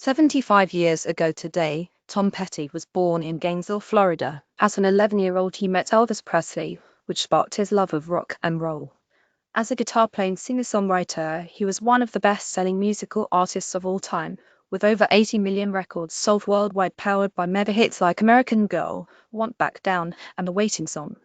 75 years ago today, Tom Petty was born in Gainesville, Florida. As an 11-year-old, he met Elvis Presley, which sparked his love of rock and roll. As a guitar-playing singer-songwriter, he was one of the best-selling musical artists of all time, with over 80 million records sold worldwide, powered by mega hits like American Girl, Want Back Down, and The Waiting Song.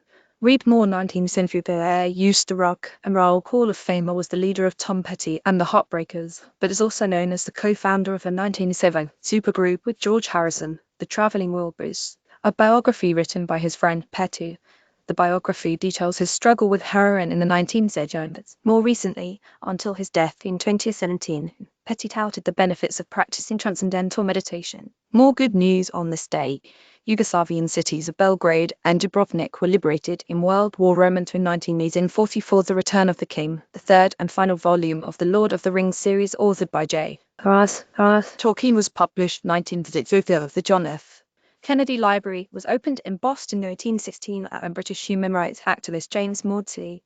Read more. 19th century used the Rock and Roll Hall of Famer, was the leader of Tom Petty and the Heartbreakers, but is also known as the co-founder of a 1907 supergroup with George Harrison, the Traveling Wilburys. A biography written by his friend Petty. The biography details his struggle with heroin in the 1970s. More recently, until his death in 2017, Petty touted the benefits of practicing transcendental meditation. More good news on this day. Yugoslavian cities of Belgrade and Dubrovnik were liberated in World War Roman in 1944. The Return of the King, the third and final volume of the Lord of the Rings series, authored by J. Tolkien, was published 1935. The John F. Kennedy Library was opened in Boston in 1816, and British human rights activist James Maudsley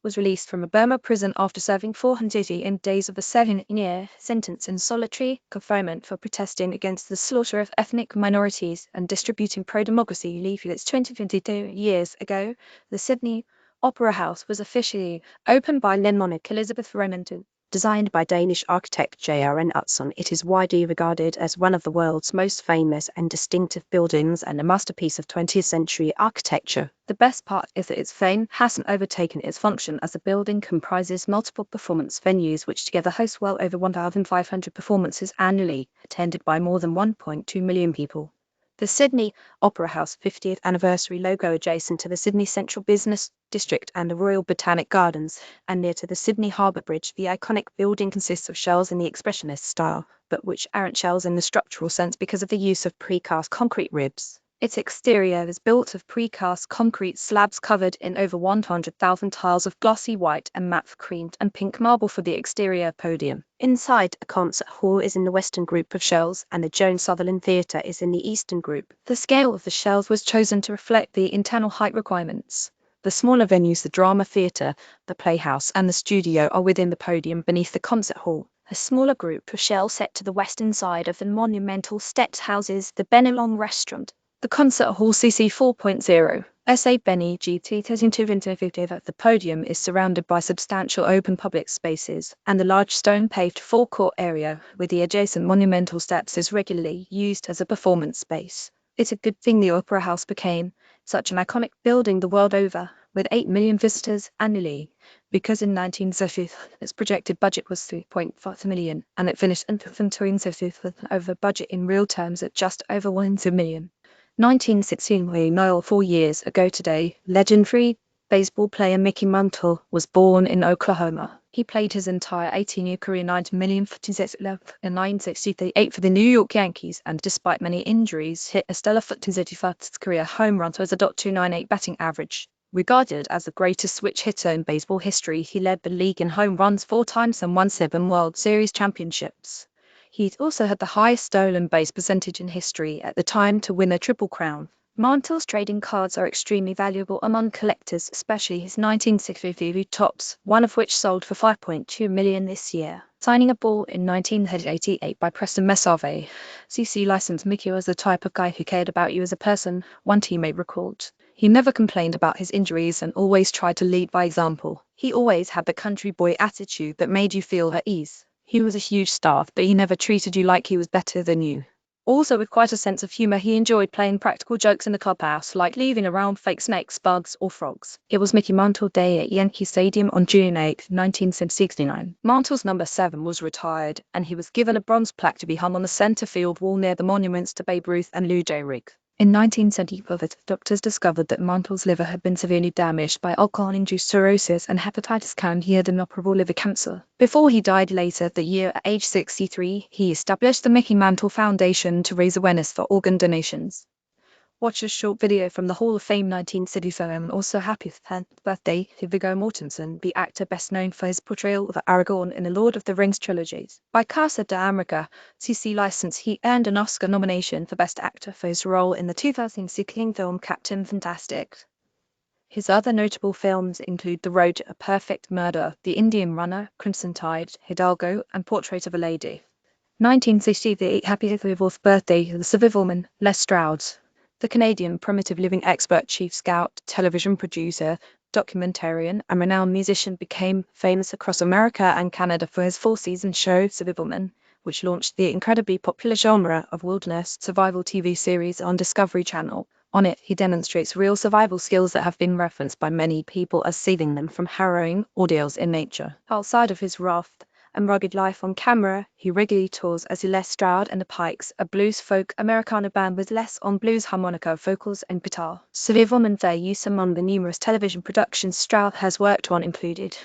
was released from a Burma prison after serving 480 days of a 7-year sentence in solitary confinement for protesting against the slaughter of ethnic minorities and distributing pro-democracy leaflets. 22 years ago, the Sydney Opera House was officially opened by then monarch Elizabeth II. Designed by Danish architect J.R.N. Utzon, it is widely regarded as one of the world's most famous and distinctive buildings and a masterpiece of 20th century architecture. The best part is that its fame hasn't overtaken its function, as the building comprises multiple performance venues which together host well over 1,500 performances annually, attended by more than 1.2 million people. The Sydney Opera House 50th anniversary logo, adjacent to the Sydney Central Business District and the Royal Botanic Gardens, and near to the Sydney Harbour Bridge. The iconic building consists of shells in the expressionist style, but which aren't shells in the structural sense because of the use of precast concrete ribs. Its exterior is built of precast concrete slabs covered in over 100,000 tiles of glossy white and matte creamed and pink marble for the exterior podium. Inside, a concert hall is in the western group of shells, and the Joan Sutherland Theatre is in the eastern group. The scale of the shells was chosen to reflect the internal height requirements. The smaller venues, the Drama Theatre, the Playhouse, and the Studio, are within the podium beneath the concert hall. A smaller group of shells set to the western side of the monumental steps houses the Bennelong Restaurant. The Concert Hall CC 4.0. SA Benny GT 3250. The podium is surrounded by substantial open public spaces, and the large stone-paved forecourt area with the adjacent monumental steps is regularly used as a performance space. It's a good thing the Opera House became such an iconic building the world over, with 8 million visitors annually, because in 1970 its projected budget was 3.5 million, and it finished in 2070 over budget in real terms at just over 1 million. 1916, 4 years ago today, legendary baseball player Mickey Mantle was born in Oklahoma. He played his entire 18-year career, 90 million in 1968 for the New York Yankees, and despite many injuries, hit a stellar 35th career home run as a .298 batting average. Regarded as the greatest switch hitter in baseball history, he led the league in home runs 4 times and won 7 World Series championships. He also had the highest stolen base percentage in history at the time to win a Triple Crown. Mantle's trading cards are extremely valuable among collectors, especially his 1963 Topps, one of which sold for $5.2 million this year. Signing a ball in 1988 by Preston Mesave. CC licensed Mickey was the type of guy who cared about you as a person, one teammate recalled. He never complained about his injuries and always tried to lead by example. He always had the country boy attitude that made you feel at ease. He was a huge star, but he never treated you like he was better than you. Also, with quite a sense of humor, he enjoyed playing practical jokes in the clubhouse, like leaving around fake snakes, bugs, or frogs. It was Mickey Mantle Day at Yankee Stadium on June 8, 1969. Mantle's number 7 was retired, and he was given a bronze plaque to be hung on the center field wall near the monuments to Babe Ruth and Lou Gehrig. In 1974, the doctors discovered that Mantle's liver had been severely damaged by alcohol-induced cirrhosis and hepatitis C, and he had inoperable liver cancer. Before he died later that year at age 63, he established the Mickey Mantle Foundation to raise awareness for organ donations. Watch a short video from the Hall of Fame 1967. Also, happy 10th birthday to Viggo Mortensen, the actor best known for his portrayal of Aragorn in the Lord of the Rings trilogies. By Casa de América, CC license, he earned an Oscar nomination for Best Actor for his role in the 2016 film Captain Fantastic. His other notable films include The Road to a Perfect Murder, The Indian Runner, Crimson Tide, Hidalgo, and Portrait of a Lady. 1960, the happy 54th birthday of the survivalman Les Stroud. The Canadian primitive living expert, chief scout, television producer, documentarian, and renowned musician became famous across America and Canada for his four-season show Survivalman, which launched the incredibly popular genre of wilderness survival TV series on Discovery Channel. On it, he demonstrates real survival skills that have been referenced by many people as saving them from harrowing ordeals in nature. Outside of his rough and rugged life on camera, he regularly tours as Les Stroud and the Pikes, a blues folk Americana band with Les on blues harmonica, vocals, and guitar. Survivalman, their use among the numerous television productions Stroud has worked on included